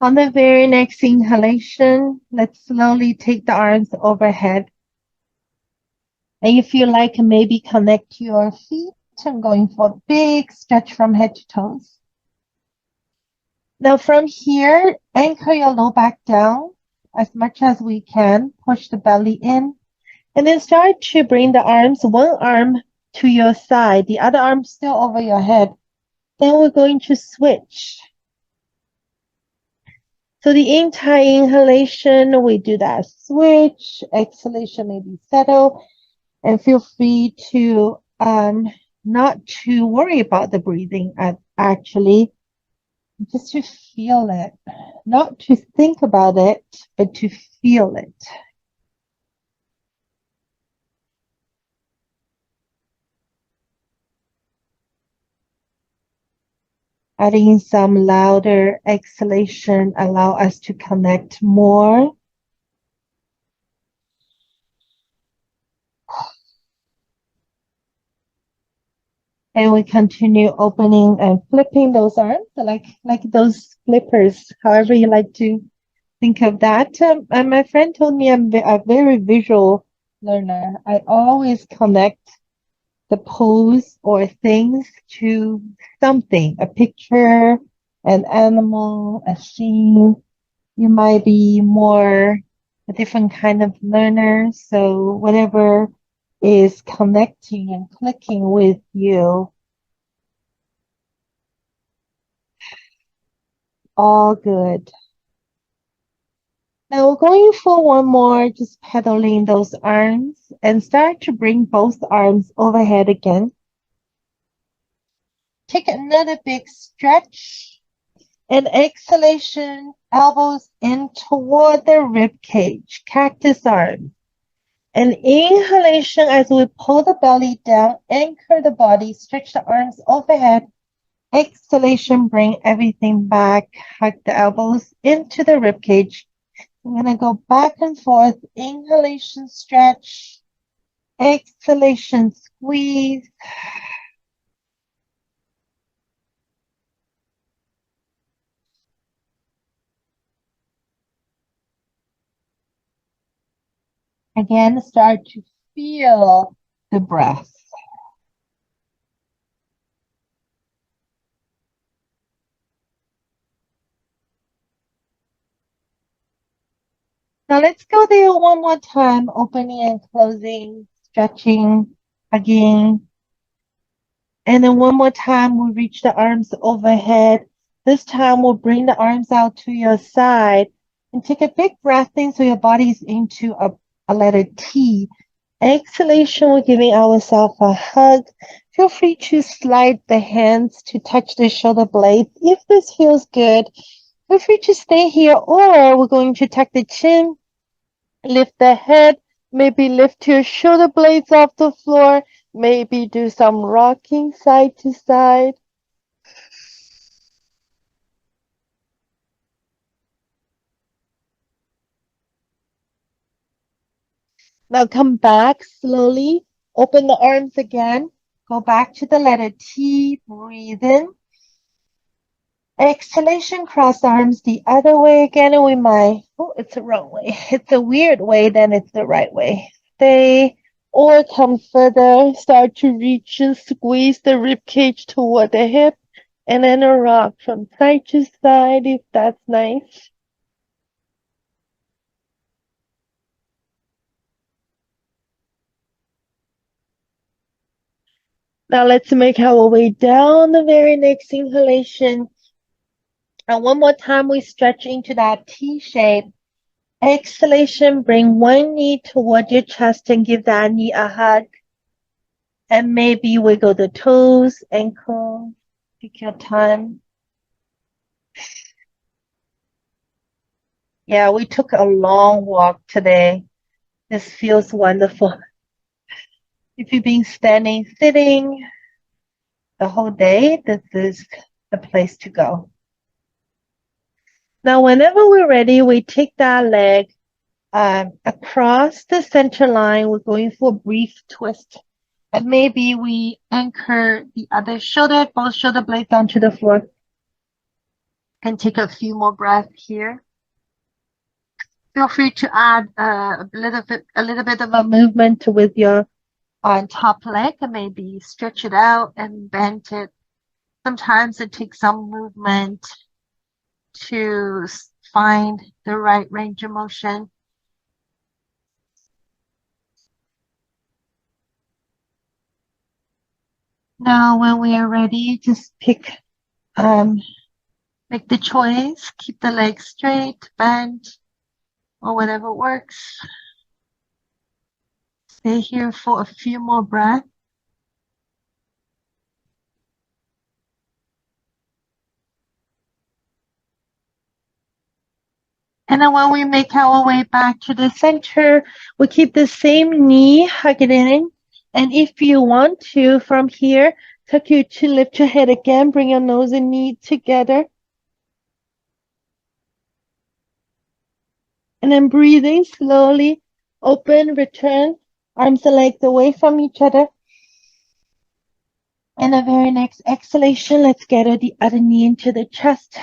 On the very next inhalation, let's slowly take the arms overhead. And if you like, maybe connect your feet and going for a big stretch from head to toes. Now from here, anchor your low back down as much as we can. Push the belly in. And then start to bring the arms, one arm to your side, the other arm still over your head. Then we're going to switch. So the entire inhalation, we do that switch. Exhalation, maybe settle. And feel free to not to worry about the breathing actually, just to feel it. Not to think about it, but to feel it. Adding some louder exhalation allow us to connect more. And we continue opening and flipping those arms, like those flippers, however you like to think of that. And my friend told me I'm a very visual learner. I always connect the pose or things to something, a picture, an animal, a scene. You might be more a different kind of learner. So whatever is connecting and clicking with you, all good. Now we're going for one more, just pedaling those arms and start to bring both arms overhead again. Take another big stretch and exhalation, elbows in toward the rib cage, cactus arms. And inhalation as we pull the belly down, anchor the body, stretch the arms overhead. Exhalation, bring everything back, hug the elbows into the rib cage. I'm going to go back and forth. Inhalation, stretch. Exhalation, squeeze. Again, start to feel the breath. Now let's go there one more time, opening and closing, stretching again. And then one more time, we'll reach the arms overhead. This time, we'll bring the arms out to your side and take a big breath in so your body's into a letter T. Exhalation, we're giving ourselves a hug. Feel free to slide the hands to touch the shoulder blades. If this feels good, feel free to stay here, or we're going to tuck the chin, lift the head, maybe lift your shoulder blades off the floor, maybe do some rocking side to side. Now come back slowly, open the arms again, go back to the letter T, breathe in. Exhalation, cross arms the other way again, and we might, oh, it's the wrong way. It's a weird way, then it's the right way. Stay or come further, start to reach and squeeze the rib cage toward the hip, and then a rock from side to side if that's nice. Now let's make our way down the very next inhalation. And one more time, we stretch into that T shape. Exhalation, bring one knee toward your chest and give that knee a hug. And maybe wiggle the toes, ankle, take your time. Yeah, we took a long walk today. This feels wonderful. If you've been standing, sitting, the whole day, this is the place to go. Now, whenever we're ready, we take that leg across the center line. We're going for a brief twist. And maybe we anchor the other shoulder, both shoulder blades onto the floor. And take a few more breaths here. Feel free to add a little bit of a movement with your top leg, and maybe stretch it out and bend it. Sometimes it takes some movement to find the right range of motion. Now, when we are ready, just make the choice, keep the legs straight, bend, or whatever works. Stay here for a few more breaths. And then when we make our way back to the center, we keep the same knee hugging in. And if you want to, from here, tuck your chin, lift your head again, bring your nose and knee together. And then breathing slowly, open, return, arms and legs away from each other. And the very next exhalation, let's gather the other knee into the chest.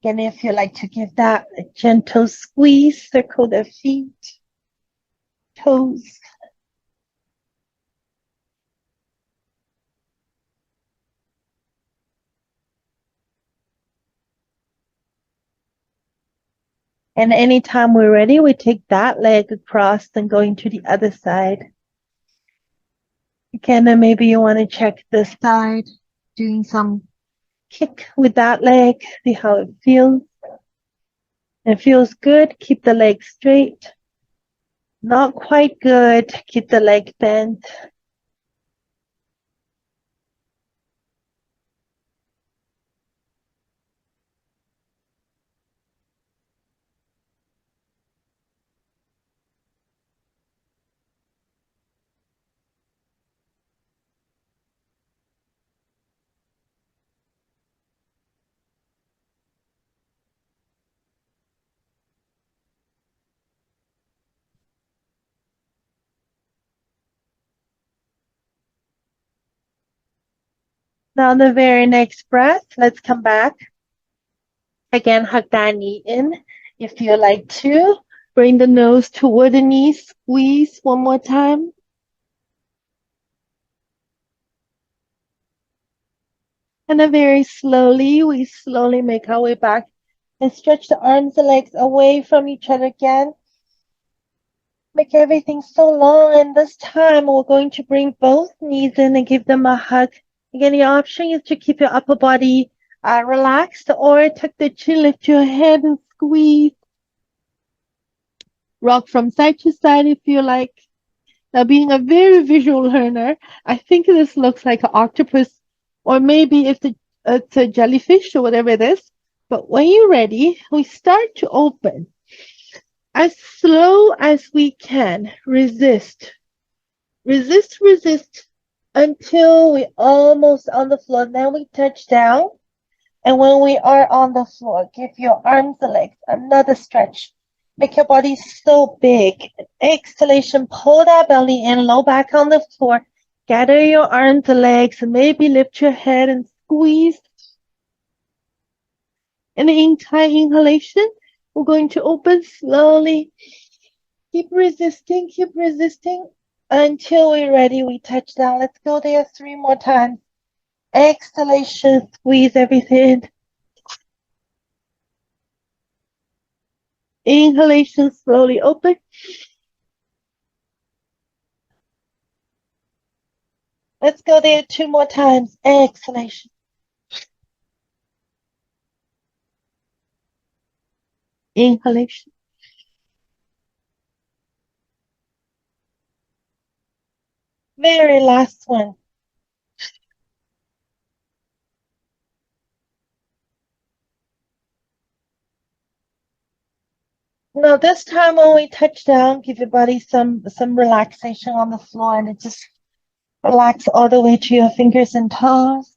Again, if you like to give that a gentle squeeze, circle the feet, toes. And anytime we're ready, we take that leg across and going to the other side. Again, then maybe you want to check this side, doing some kick with that leg, see how it feels. It feels good, keep the leg straight. Not quite good, keep the leg bent. Now the very next breath, let's come back. Again, hug that knee in. If you like to, bring the nose toward the knee, squeeze one more time. And then very slowly, we slowly make our way back and stretch the arms and legs away from each other again. Make everything so long, and this time we're going to bring both knees in and give them a hug. Again, the option is to keep your upper body relaxed, or tuck the chin, lift your head and squeeze. Rock from side to side if you like. Now, being a very visual learner, I think this looks like an octopus, or maybe it's a jellyfish or whatever it is. But when you're ready, we start to open. As slow as we can, resist. Resist, resist until we're almost on the floor. Then we touch down. And when we are on the floor, give your arms and legs another stretch. Make your body so big. Exhalation, pull that belly in, low back on the floor. Gather your arms and legs, and maybe lift your head and squeeze. And the entire inhalation, we're going to open slowly. Keep resisting until we're ready. We touch down. Let's go there 3 more times. Exhalation, squeeze everything. Inhalation, slowly open. Let's go there 2 more times. Exhalation. Inhalation. Very last one. Now this time when we touch down, give your body some relaxation on the floor, and it's just Relax all the way to your fingers and toes.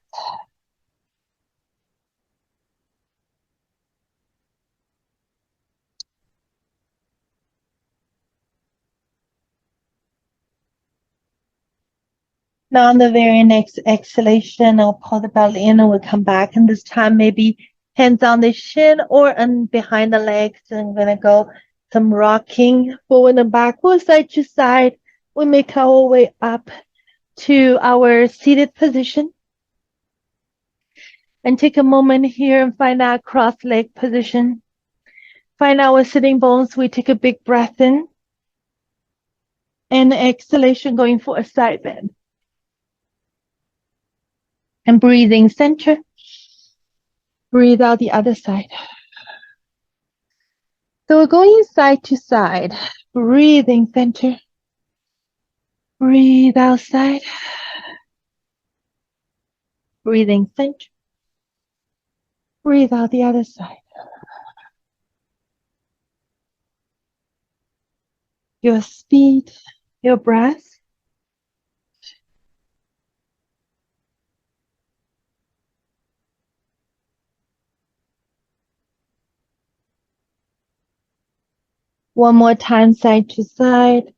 Now on the very next exhalation, I'll pull the belly in and we'll come back. And this time maybe hands on the shin or behind the legs. And I'm going to go some rocking forward and backward, side to side. We make our way up to our seated position. And take a moment here and find our cross leg position. Find our sitting bones. We take a big breath in. And exhalation going for a side bend. And breathing center. Breathe out the other side. So we're going side to side. Breathing center. Breathe outside. Breathing center. Breathe out the other side. Your speed, your breath. One more time, side to side.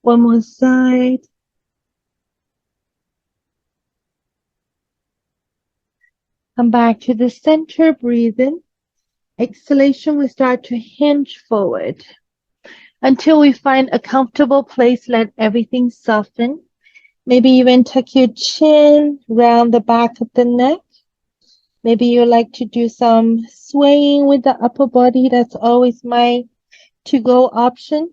One more side. Come back to the center, breathe in. Exhalation, we start to hinge forward. Until we find a comfortable place, let everything soften. Maybe even tuck your chin around the back of the neck. Maybe you like to do some swaying with the upper body. That's always my to-go option.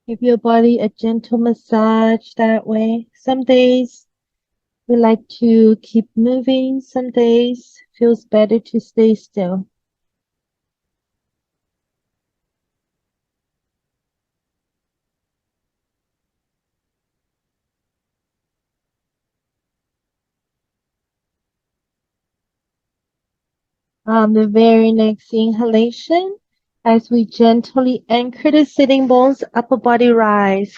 Give your body a gentle massage that way. Some days we like to keep moving. Some days feels better to stay still. On the very next inhalation, as we gently anchor the sitting bones, upper body rise.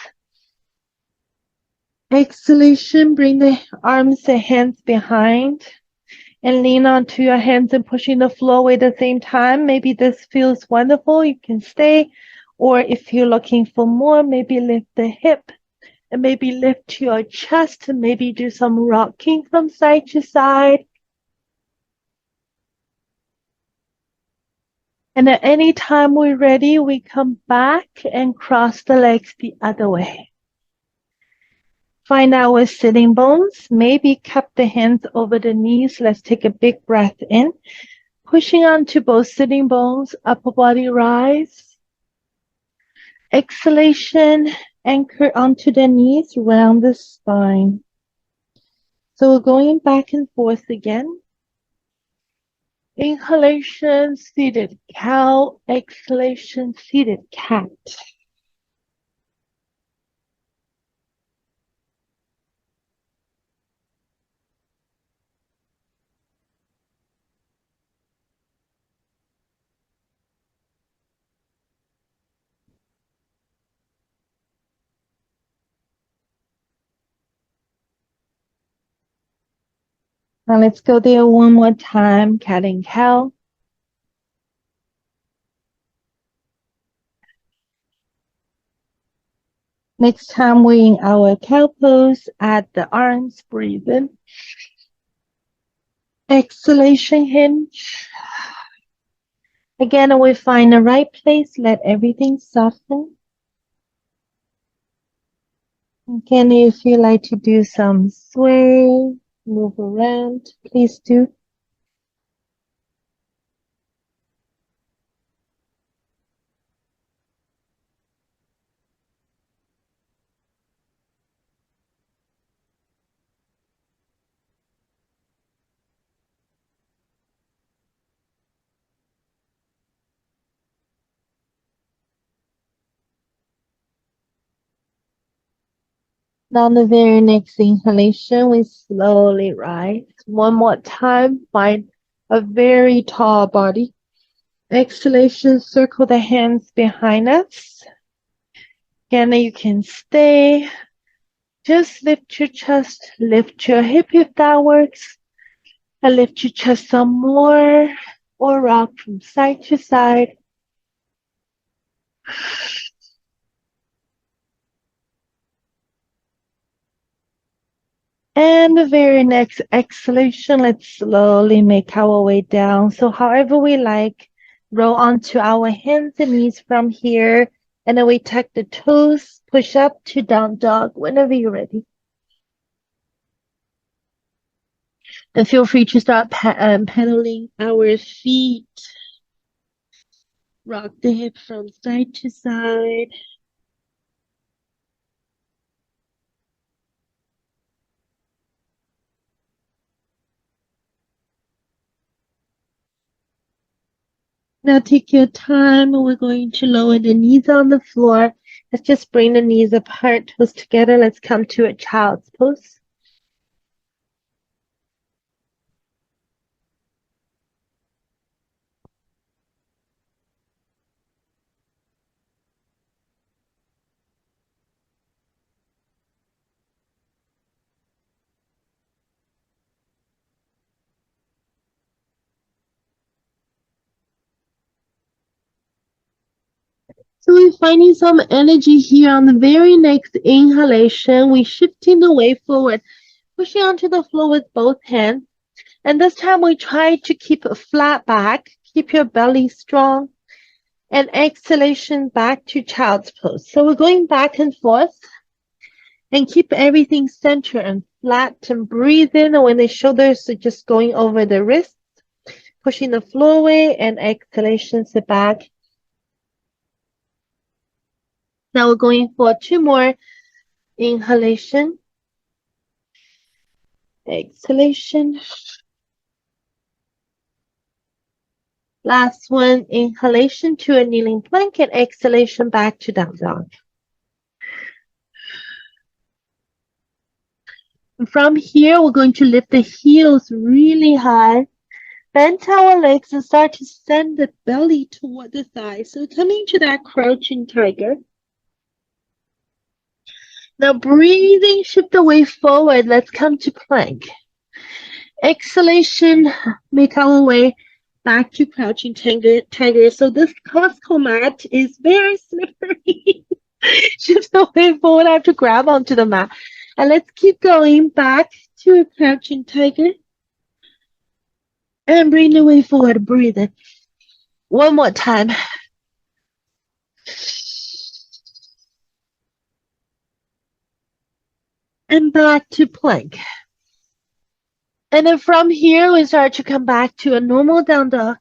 Exhalation, bring the arms and hands behind and lean onto your hands and pushing the floor away at the same time. Maybe this feels wonderful. You can stay. Or if you're looking for more, maybe lift the hip and maybe lift your chest and maybe do some rocking from side to side. And at any time we're ready, we come back and cross the legs the other way. Find our sitting bones. Maybe cup the hands over the knees. Let's take a big breath in. Pushing onto both sitting bones, upper body rise. Exhalation, anchor onto the knees, round the spine. So we're going back and forth again. Inhalation, seated cow. Exhalation, seated cat. Now let's go there one more time. Cat and cow. Next time we're in our cow pose, add the arms, breathe in. Exhalation, hinge. Again, we find the right place, let everything soften. Again, if you like to do some sway, move around, please do. Now, on the very next inhalation, we slowly rise. One more time, find a very tall body. Exhalation, circle the hands behind us. Again, you can stay. Just lift your chest, lift your hip if that works, and lift your chest some more, or rock from side to side. And the very next exhalation, let's slowly make our way down. So however we like, roll onto our hands and knees from here, and then we tuck the toes, push up to down dog whenever you're ready. And feel free to start pedaling our feet. Rock the hip from side to side. Now take your time. We're going to lower the knees on the floor. Let's just bring the knees apart, toes together. Let's come to a child's pose. So we're finding some energy here on the very next inhalation. We're shifting the way forward, pushing onto the floor with both hands. And this time we try to keep a flat back, keep your belly strong. And exhalation back to child's pose. So we're going back and forth. And keep everything centered and flat and breathe in when the shoulders are just going over the wrists. Pushing the floor away and exhalation, sit back. Now we're going for 2 more. Inhalation. Exhalation. Last one, inhalation to a kneeling plank and exhalation back to down dog. And from here, we're going to lift the heels really high. Bend our legs and start to send the belly toward the thighs. So coming to that crouching tiger. Now breathing, shift the way forward. Let's come to plank. Exhalation, make our way back to crouching tiger. So this Costco mat is very slippery. Shift the way forward. I have to grab onto the mat. And let's keep going back to a crouching tiger. And bring the way forward. Breathe in. One more time. And back to plank. And then from here, we start to come back to a normal down dog.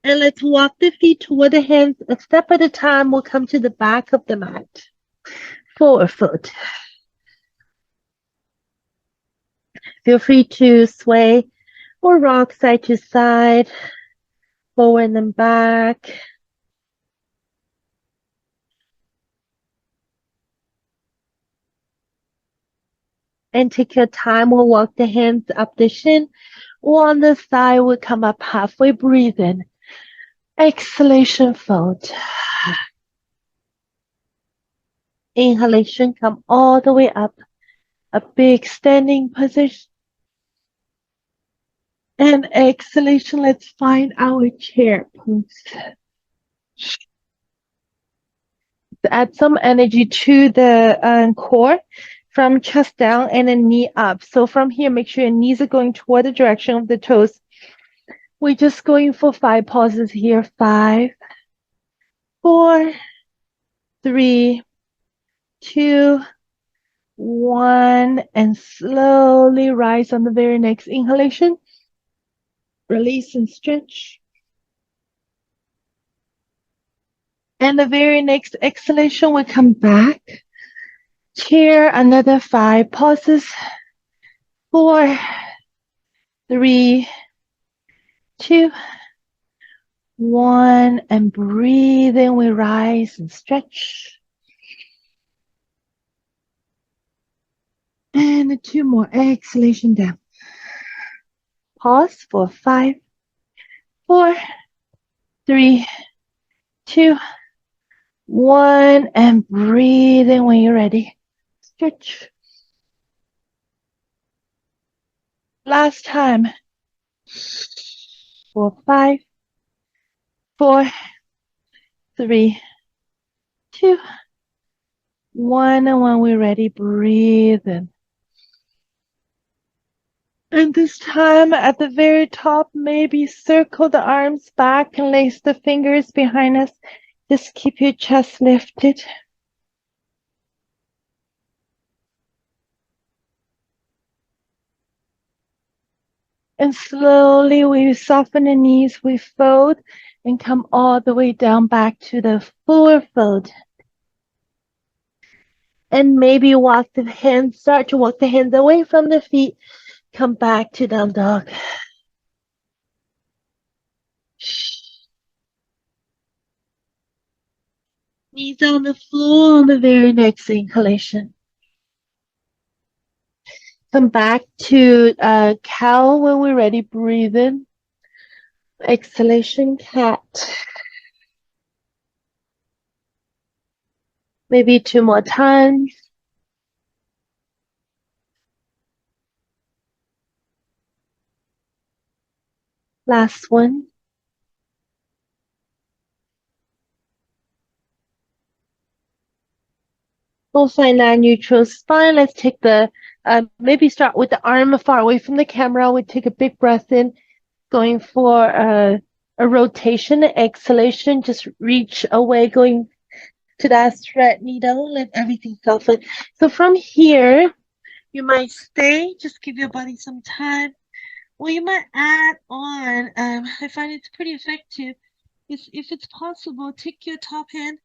And let's walk the feet toward the hands. A step at a time, we'll come to the back of the mat. Forward foot. Feel free to sway or rock side to side, forward and back. And take your time. We'll walk the hands up the shin. Or on the side, we'll come up halfway. Breathe in. Exhalation, fold. Inhalation, come all the way up. A big standing position. And exhalation, let's find our chair pose. Add some energy to the core from chest down and then knee up. So from here, make sure your knees are going toward the direction of the toes. We're just going for 5 pauses here. 5, 4, 3, 2, 1, and slowly rise on the very next inhalation. Release and stretch. And the very next exhalation will come back. Chair, another 5 pauses. 4, 3, 2, 1, and breathe in. We rise and stretch. And 2 more. Exhalation down. Pause for 5, 4, 3, 2, 1, and breathe in when you're ready. Stretch. Last time. For 5, 4, 3, 2, 1, and when we're ready, breathe in. And this time at the very top, maybe circle the arms back and lace the fingers behind us. Just keep your chest lifted. And slowly we soften the knees, we fold and come all the way down back to the forward fold. And maybe start to walk the hands away from the feet. Come back to down dog. Knees on the floor on the very next inhalation. Come back to cow when we're ready. Breathe in. Exhalation, cat. Maybe 2 more times. Last one. We'll find our neutral spine. Let's take maybe start with the arm far away from the camera. We take a big breath in, going for a rotation, exhalation. Just reach away, going to that thread needle. Let everything soften. So from here, you might stay. Just give your body some time. Well, you might add on. I find it's pretty effective. If it's possible, take your top hand,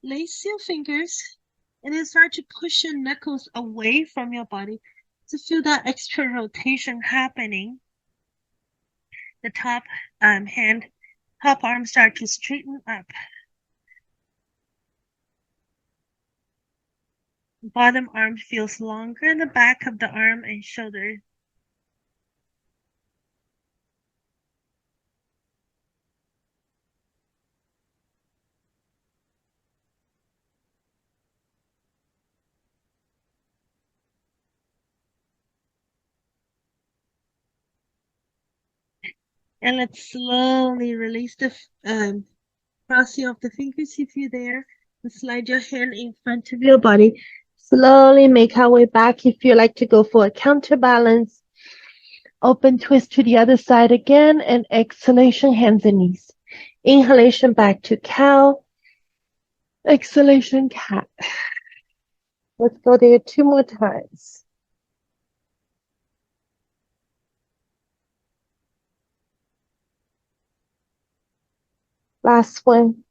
lace your fingers, and then start to push your knuckles away from your body to feel that extra rotation happening. The top arm start to straighten up. Bottom arm feels longer in the back of the arm and shoulder. And let's slowly release the crossing of the fingers if you're there. And slide your hand in front of your body. Slowly make our way back if you like to go for a counterbalance. Open twist to the other side again, and exhalation, hands and knees. Inhalation back to cow. Exhalation, cat. Let's go there 2 more times. Last one.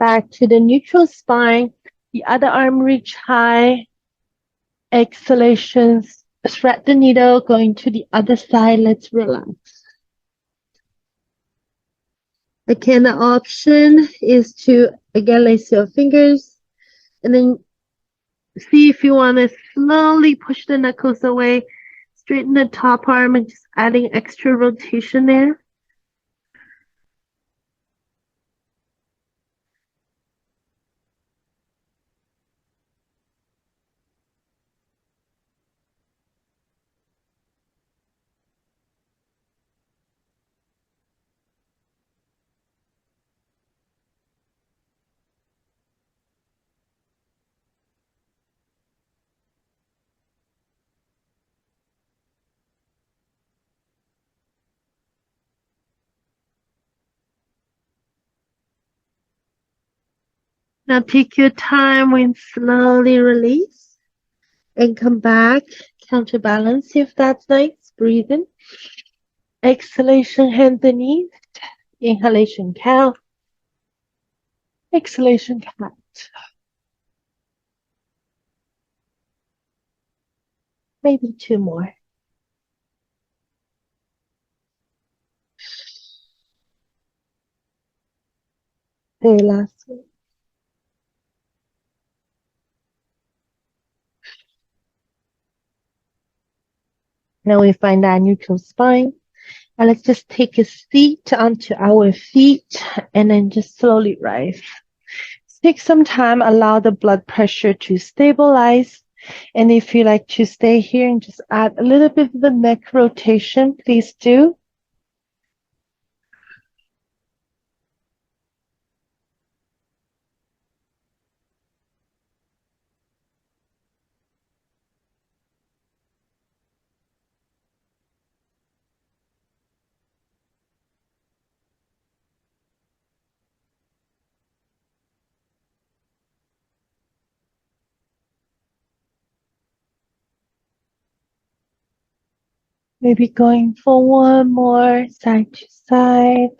Back to the neutral spine. The other arm reach high. Exhalations. Thread the needle, going to the other side. Let's relax. Again, the option is to, again, lace your fingers. And then see if you want to slowly push the knuckles away. Straighten the top arm and just adding extra rotation there. Now take your time and slowly release and come back. Counterbalance if that's nice. Breathe in. Exhalation, hands and knees. Inhalation, cow. Exhalation, cat. Maybe 2 more. Very last one. Now we find our neutral spine. And let's just take a seat onto our feet and then just slowly rise. Take some time, allow the blood pressure to stabilize. And if you like to stay here and just add a little bit of the neck rotation, please do. Maybe going for one more side to side.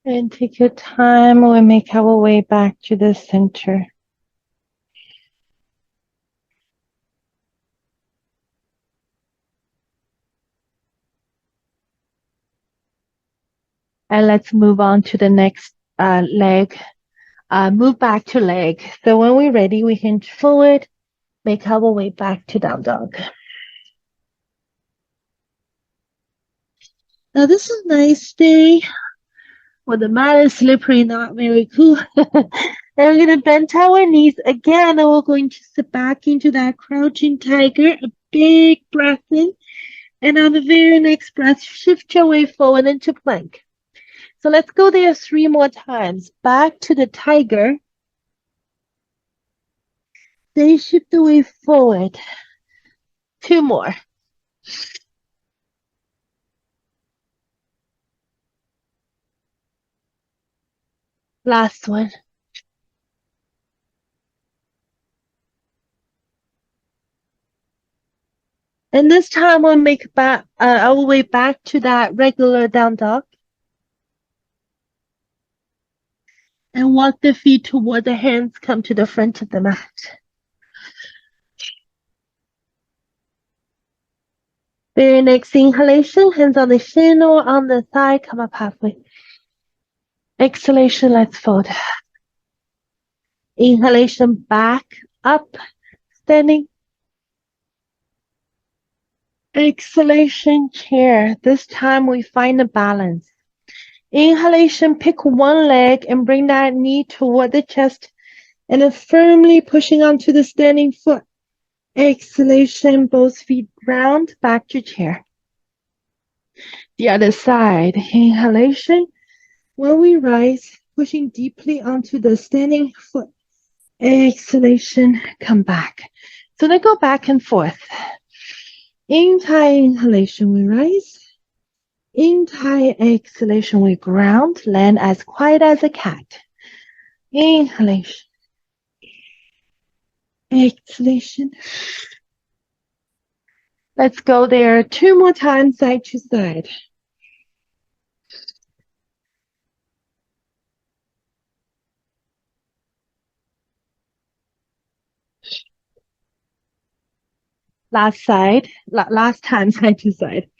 And take your time. We'll make our way back to the center. And let's move on to the next leg. Move back to leg. So when we're ready, we hinge forward, make our way back to down dog. Now this is a nice day. Well, the mat is slippery, not very cool. And we're going to bend our knees again, and we're going to sit back into that crouching tiger. A big breath in. And on the very next breath, shift your way forward into plank. So let's go there 3 more times. Back to the tiger. Then shift the way forward. 2 more. Last one. And this time we'll make back our way back to that regular down dog. And walk the feet toward the hands, come to the front of the mat. Very next inhalation, hands on the shin or on the thigh, come up halfway. Exhalation, let's fold. Inhalation, back, up, standing. Exhalation, chair. This time we find a balance. Inhalation, pick one leg and bring that knee toward the chest and then firmly pushing onto the standing foot. Exhalation, both feet round, back to chair. The other side. Inhalation. When we rise, pushing deeply onto the standing foot. Exhalation, come back. So then go back and forth. Inhalation, we rise. Exhalation, we ground. Land as quiet as a cat. Inhalation. Exhalation. Let's go there 2 more times, side to side. Last side, last time, side to side.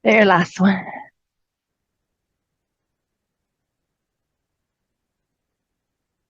There, last one.